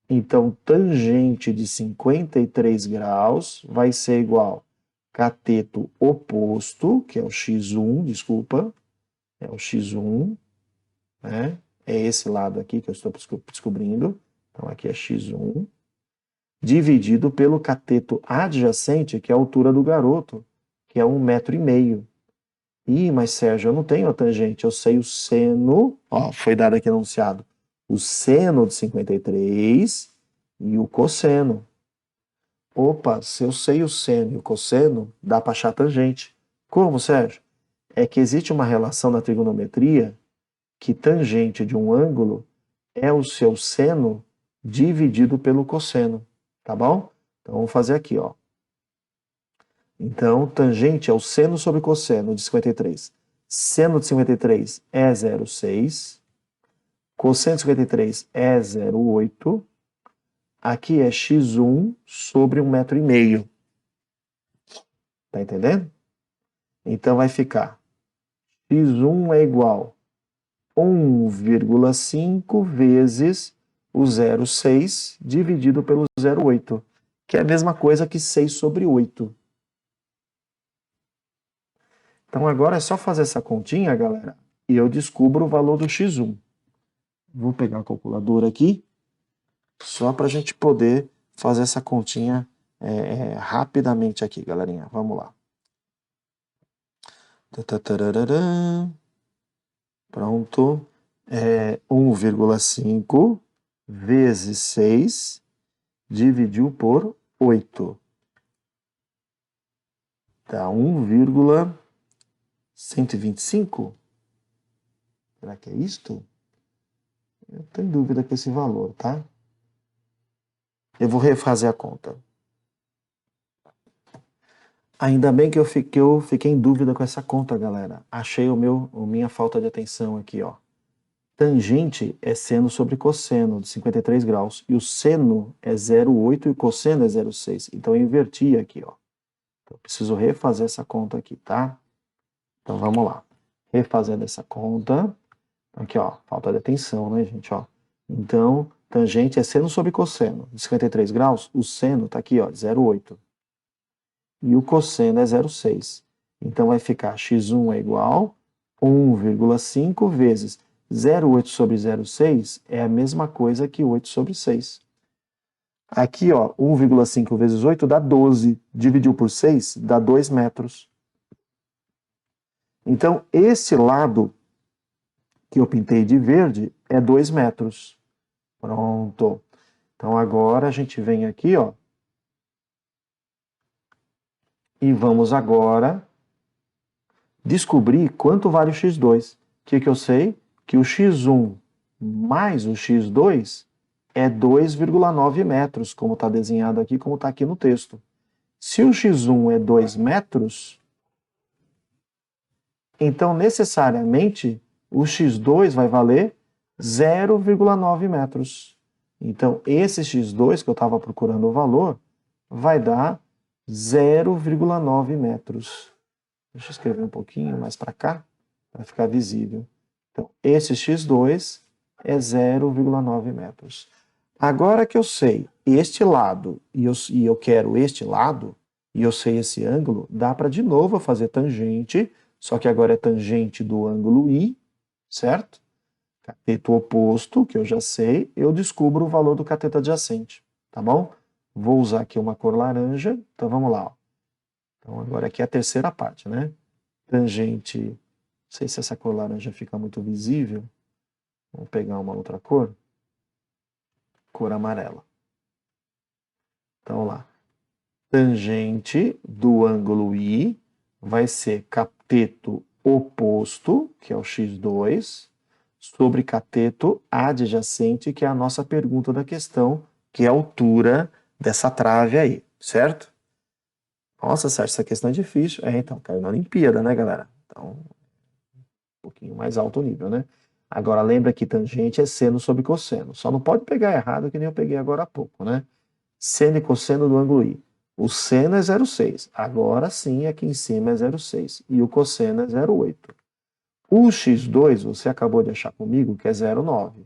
Então, tangente de 53 graus vai ser igual cateto oposto, que é o x1, desculpa, é o x1, né? É esse lado aqui que eu estou descobrindo. Então, aqui é x1, dividido pelo cateto adjacente, que é a altura do garoto, que é 1,5 m. Ih, mas Sérgio, eu não tenho a tangente, eu sei o seno, ó, foi dado aqui enunciado, o seno de 53 e o cosseno. Opa, se eu sei o seno e o cosseno, dá para achar a tangente. Como, Sérgio? É que existe uma relação na trigonometria que tangente de um ângulo é o seu seno dividido pelo cosseno, tá bom? Então vamos fazer aqui, ó. Então, tangente é o seno sobre cosseno de 53. Seno de 53 é 0,6. Cosseno de 53 é 0,8. Aqui é x1 sobre 1,5 m. Tá entendendo? Então vai ficar x1 é igual a 1,5 vezes o 0,6 dividido pelo 0,8, que é a mesma coisa que 6 sobre 8. Então agora é só fazer essa continha, galera, e eu descubro o valor do x1. Vou pegar a calculadora aqui, só para a gente poder fazer essa continha rapidamente aqui, galerinha. Vamos lá. Pronto. 1,5 vezes 6 dividiu por 8. Dá 1,125. Será que é isto? Eu tenho dúvida com esse valor, tá? Eu vou refazer a conta. Ainda bem que eu fiquei em dúvida com essa conta, galera. Achei a minha falta de atenção aqui, ó. Tangente é seno sobre cosseno de 53 graus. E o seno é 0,8 e o cosseno é 0,6. Então eu inverti aqui, ó. Então, eu preciso refazer essa conta aqui, tá? Então vamos lá. Refazendo essa conta. Aqui, ó. Falta de atenção, né, gente? Ó. Então, tangente é seno sobre cosseno de 53 graus. O seno tá aqui, ó, 0,8. e o cosseno é 0,6. Então vai ficar x1 é igual a 1,5 vezes 0,8 sobre 0,6 é a mesma coisa que 8 sobre 6. Aqui, ó, 1,5 vezes 8 dá 12. Dividiu por 6 dá 2 metros. Então, esse lado que eu pintei de verde é 2 metros. Pronto. Então, agora a gente vem aqui, ó, e vamos agora descobrir quanto vale o x2. O que eu sei? Que o x1 mais o x2 é 2,9 metros, como está desenhado aqui, como está aqui no texto. Se o x1 é 2 metros, então necessariamente o x2 vai valer 0,9 metros. Então esse x2 que eu estava procurando o valor vai dar 0,9 metros. Deixa eu escrever um pouquinho mais para cá, para ficar visível. Então, esse x2 é 0,9 metros. Agora que eu sei este lado e eu quero este lado, e eu sei esse ângulo, dá para de novo fazer tangente, só que agora é tangente do ângulo I, certo? Cateto oposto, que eu já sei, eu descubro o valor do cateto adjacente, tá bom? Vou usar aqui uma cor laranja, então vamos lá. Ó. Então agora aqui é a terceira parte, né? Tangente, não sei se essa cor laranja fica muito visível, vamos pegar uma outra cor, cor amarela. Então lá, tangente do ângulo I vai ser cateto oposto, que é o x2, sobre cateto adjacente, que é a nossa pergunta da questão, que é a altura dessa trave aí, certo? Nossa, Sérgio, essa questão é difícil. É, então, caiu na Olimpíada, né, galera? Então, um pouquinho mais alto o nível, né? Agora, lembra que tangente é seno sobre cosseno. Só não pode pegar errado, que nem eu peguei agora há pouco, né? Seno e cosseno do ângulo I. O seno é 0,6. Agora sim, aqui em cima é 0,6. E o cosseno é 0,8. O x2, você acabou de achar comigo, que é 0,9.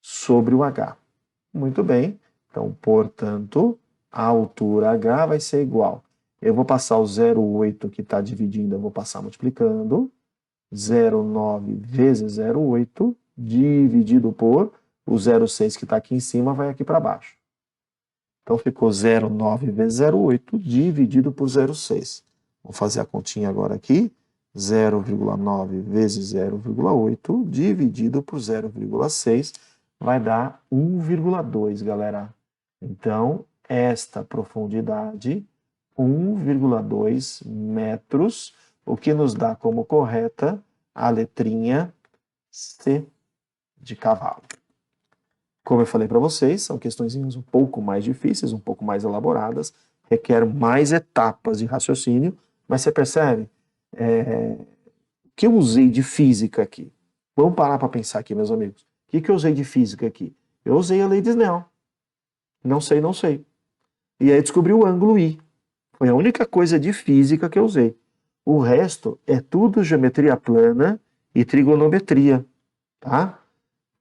Sobre o h. Muito bem. Então, portanto, a altura h vai ser igual. Eu vou passar o 0,8 que está dividindo, eu vou passar multiplicando. 0,9 vezes 0,8 dividido por o 0,6 que está aqui em cima vai aqui para baixo. Então ficou 0,9 vezes 0,8 dividido por 0,6. Vamos fazer a continha agora aqui. 0,9 vezes 0,8 dividido por 0,6 vai dar 1,2, galera. Então, esta profundidade, 1,2 metros, o que nos dá como correta a letrinha C de cavalo. Como eu falei para vocês, são questões um pouco mais difíceis, um pouco mais elaboradas, requer mais etapas de raciocínio, mas você percebe o que eu usei de física aqui? Vamos parar para pensar aqui, meus amigos. O que eu usei de física aqui? Eu usei a lei de Snell. Não sei, não sei. E aí descobri o ângulo I. Foi a única coisa de física que eu usei. O resto é tudo geometria plana e trigonometria, tá?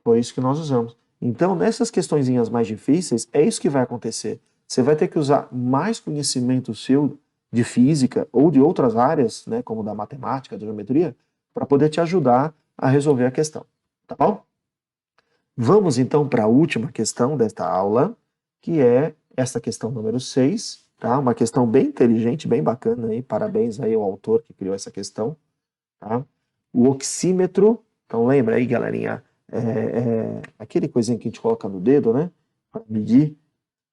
Foi isso que nós usamos. Então, nessas questõezinhas mais difíceis, é isso que vai acontecer. Você vai ter que usar mais conhecimento seu de física ou de outras áreas, né, como da matemática, da geometria, para poder te ajudar a resolver a questão, tá bom? Vamos então para a última questão desta aula, que é essa questão número 6, tá? Uma questão bem inteligente, bem bacana aí, parabéns aí ao autor que criou essa questão, tá? O oxímetro, então lembra aí, galerinha, aquele coisinho que a gente coloca no dedo, né? Para medir.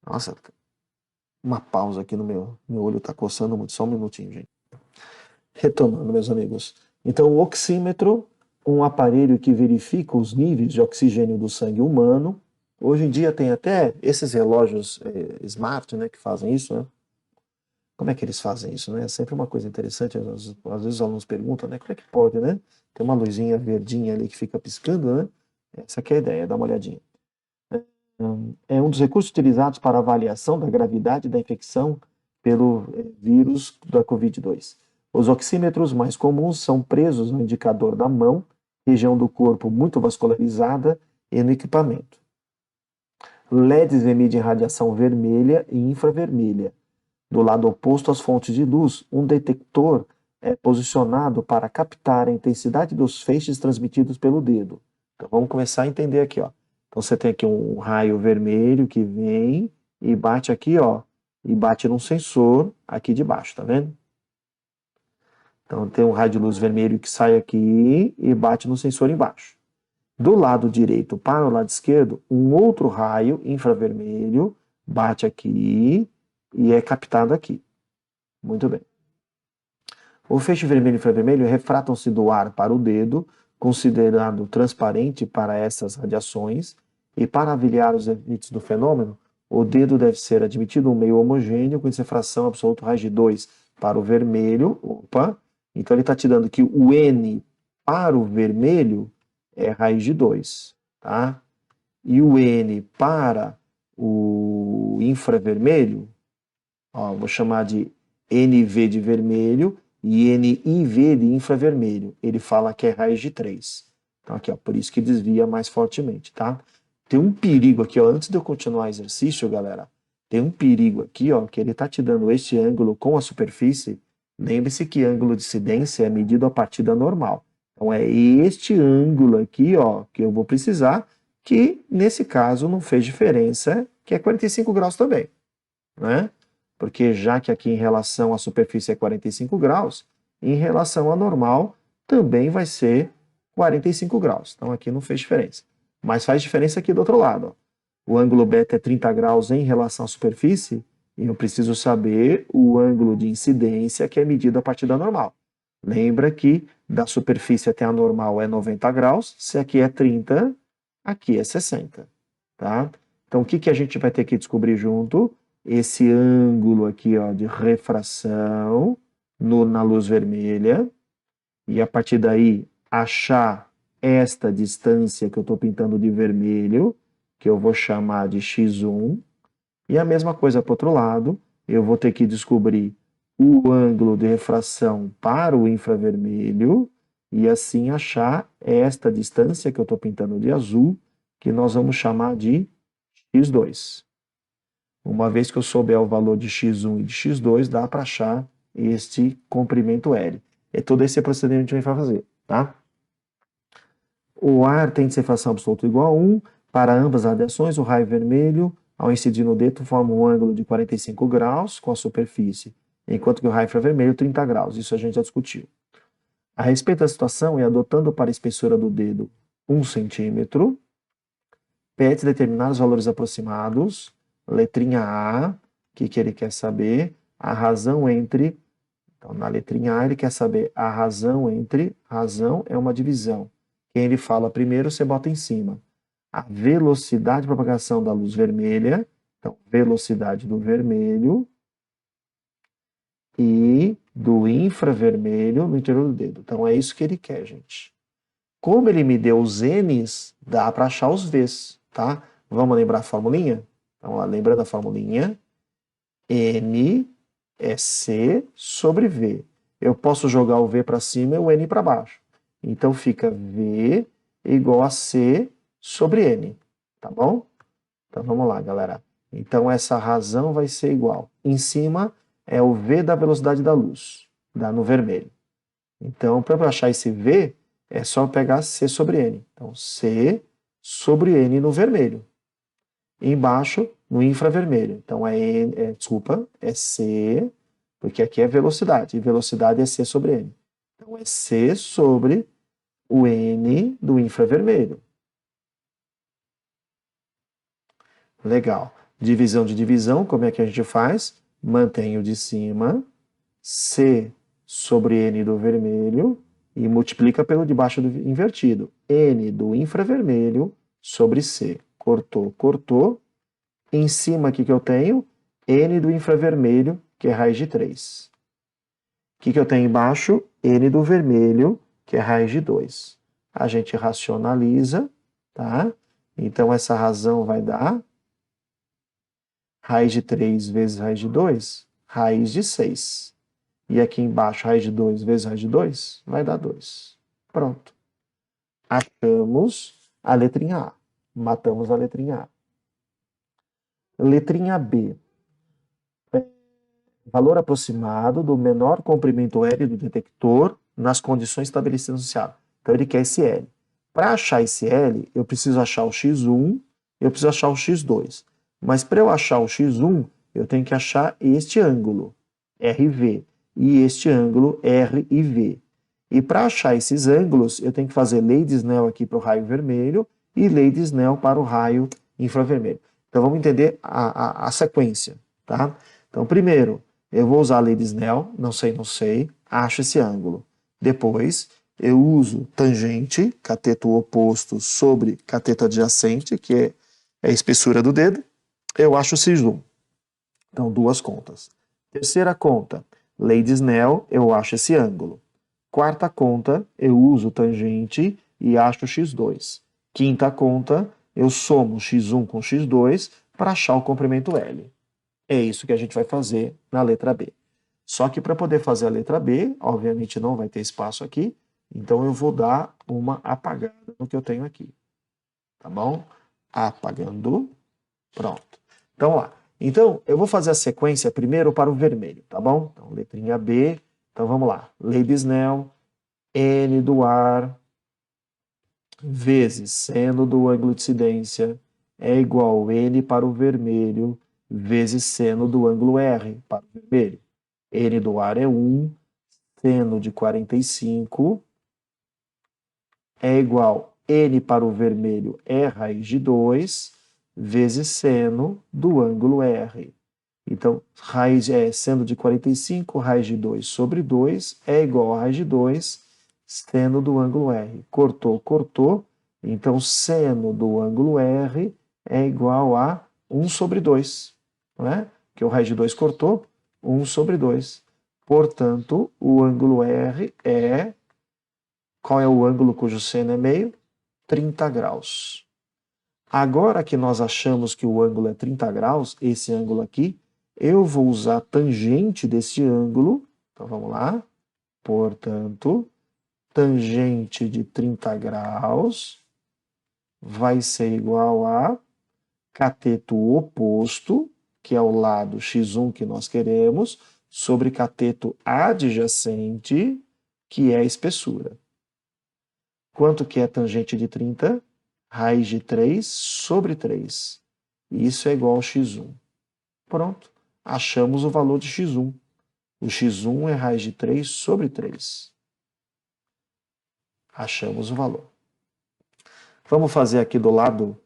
Nossa, uma pausa aqui no meu olho tá coçando muito, só um minutinho, gente. Retomando, meus amigos. Então, o oxímetro, um aparelho que verifica os níveis de oxigênio do sangue humano. Hoje em dia tem até esses relógios smart, né, que fazem isso, né? Como é que eles fazem isso, né? É sempre uma coisa interessante, às vezes os alunos perguntam, né, como é que pode, né? Tem uma luzinha verdinha ali que fica piscando, né? Essa aqui é a ideia, dá uma olhadinha. É um dos recursos utilizados para avaliação da gravidade da infecção pelo vírus da Covid-2. Os oxímetros mais comuns são presos no indicador da mão, região do corpo muito vascularizada, e no equipamento. LEDs emite radiação vermelha e infravermelha. Do lado oposto às fontes de luz, um detector é posicionado para captar a intensidade dos feixes transmitidos pelo dedo. Então vamos começar a entender aqui, ó. Então você tem aqui um raio vermelho que vem e bate aqui, ó, e bate num sensor aqui de baixo, tá vendo? Então tem um raio de luz vermelho que sai aqui e bate no sensor embaixo. Do lado direito para o lado esquerdo, um outro raio infravermelho bate aqui e é captado aqui. Muito bem. O feixe vermelho e infravermelho refratam-se do ar para o dedo, considerado transparente para essas radiações, e para avaliar os efeitos do fenômeno, o dedo deve ser admitido um meio homogêneo com refração absoluta raiz de 2 para o vermelho. Opa! Então ele está te dando que o N para o vermelho é raiz de 2, tá? E o N para o infravermelho, ó, vou chamar de NV de vermelho e NIV de infravermelho. Ele fala que é raiz de 3. Então aqui, ó, por isso que desvia mais fortemente, tá? Tem um perigo aqui, ó, antes de eu continuar o exercício, galera, tem um perigo aqui, ó, que ele está te dando este ângulo com a superfície. Lembre-se que ângulo de incidência é medido a partir da normal. Então é este ângulo aqui, ó, que eu vou precisar, que nesse caso não fez diferença, que é 45 graus também, né? Porque já que aqui em relação à superfície é 45 graus, em relação à normal também vai ser 45 graus. Então aqui não fez diferença. Mas faz diferença aqui do outro lado. Ó. O ângulo beta é 30 graus em relação à superfície, e eu preciso saber o ângulo de incidência que é medido a partir da normal. Lembra que da superfície até a normal é 90 graus, se aqui é 30, aqui é 60. Tá? Então o que a gente vai ter que descobrir junto? Esse ângulo aqui, ó, de refração na luz vermelha, e a partir daí achar esta distância que eu estou pintando de vermelho, que eu vou chamar de x1, e a mesma coisa para o outro lado, eu vou ter que descobrir o ângulo de refração para o infravermelho, e assim achar esta distância que eu estou pintando de azul, que nós vamos chamar de x2. Uma vez que eu souber o valor de x1 e de x2, dá para achar este comprimento L. É todo esse procedimento que a gente vai fazer, tá? O ar tem dissiperação absoluta igual a 1. Para ambas as radiações, o raio vermelho, ao incidir no dedo, forma um ângulo de 45 graus com a superfície, enquanto que o raio infravermelho, 30 graus. Isso a gente já discutiu. A respeito da situação, e adotando para a espessura do dedo 1 centímetro, pede determinar os valores aproximados. Letrinha A, o que ele quer saber? A razão entre... Então, na letrinha A, ele quer saber a razão entre... Razão é uma divisão. Quem ele fala primeiro, você bota em cima. A velocidade de propagação da luz vermelha. Então, velocidade do vermelho e do infravermelho no interior do dedo. Então, é isso que ele quer, gente. Como ele me deu os N's, dá para achar os V's, tá? Vamos lembrar a formulinha? Então, lembrando a formulinha, N é C sobre V. Eu posso jogar o V para cima e o N para baixo. Então, fica V igual a C sobre N, tá bom? Então, vamos lá, galera. Então, essa razão vai ser igual. Em cima é o V da velocidade da luz, dá no vermelho. Então, para eu achar esse V, é só pegar C sobre N. Então, C sobre N no vermelho. Embaixo, no infravermelho. Então, é C, porque aqui é velocidade, e velocidade é C sobre N. Então, é C sobre o N do infravermelho. Legal. Divisão de divisão, como é que a gente faz? Mantém o de cima, C sobre N do vermelho, e multiplica pelo de baixo do invertido. N do infravermelho sobre C. Cortou, cortou. Em cima, o que eu tenho? N do infravermelho, que é raiz de 3. O que eu tenho embaixo? N do vermelho, que é raiz de 2. A gente racionaliza, tá? Então, essa razão vai dar raiz de 3 vezes raiz de 2, raiz de 6. E aqui embaixo, raiz de 2 vezes raiz de 2, vai dar 2. Pronto. Achamos a letrinha A. Matamos a letrinha A. Letrinha B. valor aproximado do menor comprimento L do detector nas condições estabelecidas no enunciado. Então ele quer esse L. Para achar esse L, eu preciso achar o x1, eu preciso achar o x2. Mas para eu achar o x1, eu tenho que achar este ângulo, RV, e este ângulo, RIV. E para achar esses ângulos, eu tenho que fazer lei de Snell aqui para o raio vermelho e lei de Snell para o raio infravermelho. Então vamos entender a sequência, tá? Então primeiro, eu vou usar a lei de Snell, não sei, acho esse ângulo. Depois, eu uso tangente, cateto oposto sobre cateto adjacente, que é a espessura do dedo, eu acho o x1. Então, duas contas. Terceira conta, lei de Snell, eu acho esse ângulo. Quarta conta, eu uso tangente e acho x2. Quinta conta, eu somo x1 com x2 para achar o comprimento L. É isso que a gente vai fazer na letra B. Só que para poder fazer a letra B, obviamente não vai ter espaço aqui, então eu vou dar uma apagada no que eu tenho aqui. Tá bom? Apagando. Pronto. Então, lá. Então, eu vou fazer a sequência primeiro para o vermelho, tá bom? Então, letrinha B. Então, vamos lá. Lei de Snell, N do ar vezes seno do ângulo de incidência é igual a N para o vermelho vezes seno do ângulo R para o vermelho. N do ar é 1, seno de 45 é igual a N para o vermelho é raiz de 2 vezes seno do ângulo R. Então, raiz é seno de 45, raiz de 2 sobre 2 é igual a raiz de 2, seno do ângulo R. Cortou, cortou. Então, seno do ângulo R é igual a 1 sobre 2. Não é? Porque o raiz de 2 cortou, 1 sobre 2. Portanto, o ângulo R é... Qual é o ângulo cujo seno é meio? 30 graus. Agora que nós achamos que o ângulo é 30 graus, esse ângulo aqui, eu vou usar a tangente desse ângulo. Então, vamos lá. Portanto, tangente de 30 graus vai ser igual a cateto oposto, que é o lado x1 que nós queremos, sobre cateto adjacente, que é a espessura. Quanto que é tangente de 30? Raiz de 3 sobre 3. Isso é igual a x1. Pronto. Achamos o valor de x1. O x1 é raiz de 3 sobre 3. Achamos o valor. Vamos fazer aqui do lado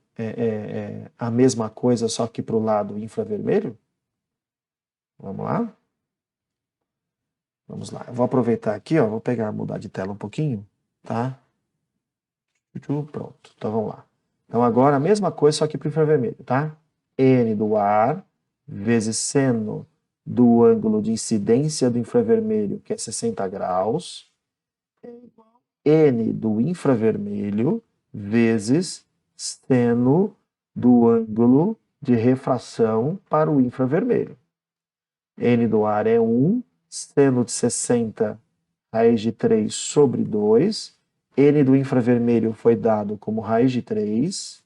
a mesma coisa, só que para o lado infravermelho? Vamos lá? Vamos lá. Eu vou aproveitar aqui, ó, vou pegar, mudar de tela um pouquinho, tá? Pronto. Então vamos lá. Então agora a mesma coisa, só que para o infravermelho, tá? N do ar vezes seno do ângulo de incidência do infravermelho, que é 60 graus, N do infravermelho vezes seno do ângulo de refração para o infravermelho. N do ar é 1, seno de 60 raiz de 3 sobre 2, N do infravermelho foi dado como raiz de 3,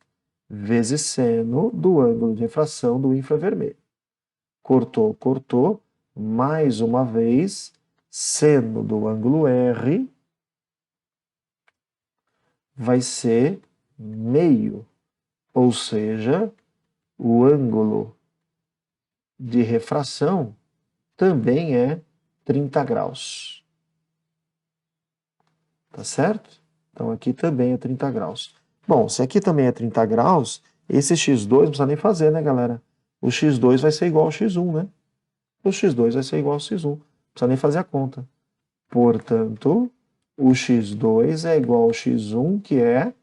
vezes seno do ângulo de refração do infravermelho. Cortou, cortou, mais uma vez, seno do ângulo R vai ser meio, ou seja, o ângulo de refração também é 30 graus. Tá certo? Então aqui também é 30 graus. Bom, se aqui também é 30 graus, esse x2 não precisa nem fazer, né, galera? O x2 vai ser igual ao x1, né? O x2 vai ser igual ao x1. Não precisa nem fazer a conta. Portanto, o x2 é igual ao x1, que é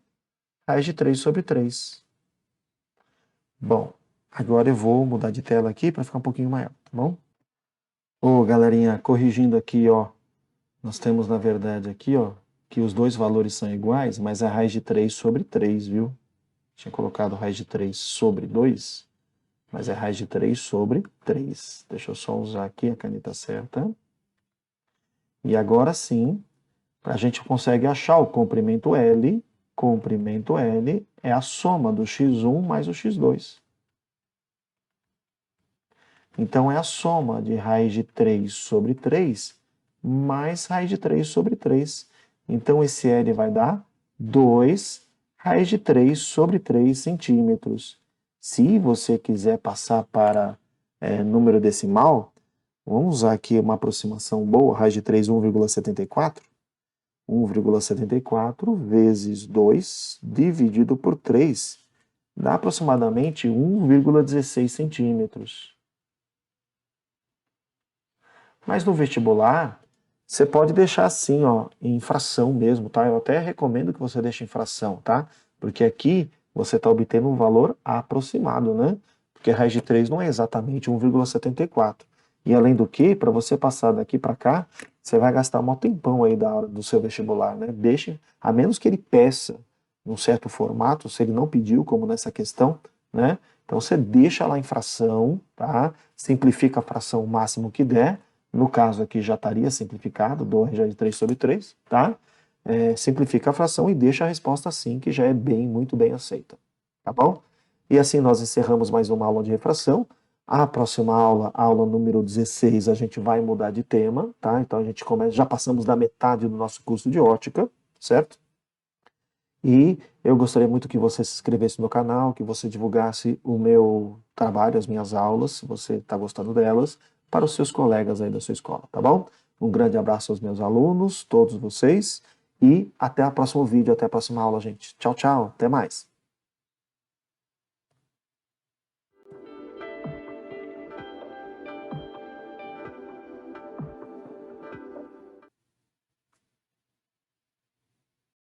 raiz de 3 sobre 3. Bom, agora eu vou mudar de tela aqui para ficar um pouquinho maior, tá bom? Ô, galerinha, corrigindo aqui, ó. Nós temos, na verdade, aqui, ó, que os dois valores são iguais, mas é raiz de 3 sobre 3, viu? Tinha colocado raiz de 3 sobre 2, mas é raiz de 3 sobre 3. Deixa eu só usar aqui a caneta certa. E agora sim, a gente consegue achar o comprimento L. Comprimento L é a soma do x1 mais o x2. Então, é a soma de raiz de 3 sobre 3 mais raiz de 3 sobre 3. Então, esse L vai dar 2 raiz de 3 sobre 3 centímetros. Se você quiser passar para número decimal, vamos usar aqui uma aproximação boa, raiz de 3, 1,74. 1,74 vezes 2 dividido por 3 dá aproximadamente 1,16 centímetros. Mas no vestibular, você pode deixar assim, ó, em fração mesmo, tá? Eu até recomendo que você deixe em fração, tá? Porque aqui você está obtendo um valor aproximado, né? Porque raiz de 3 não é exatamente 1,74. E além do que, para você passar daqui para cá, você vai gastar um tempão aí da hora do seu vestibular, né? Deixe, a menos que ele peça num certo formato, se ele não pediu, como nessa questão, né? Então você deixa lá em fração, tá? Simplifica a fração o máximo que der. No caso aqui já estaria simplificado, 2 já de 3 sobre 3, tá? Simplifica a fração e deixa a resposta assim, que já é muito bem aceita, tá bom? E assim nós encerramos mais uma aula de refração. A próxima aula, aula número 16, a gente vai mudar de tema, tá? Então a gente começa, já passamos da metade do nosso curso de ótica, certo? E eu gostaria muito que você se inscrevesse no canal, que você divulgasse o meu trabalho, as minhas aulas, se você está gostando delas, para os seus colegas aí da sua escola, tá bom? Um grande abraço aos meus alunos, todos vocês, e até o próximo vídeo, até a próxima aula, gente. Tchau, tchau, até mais.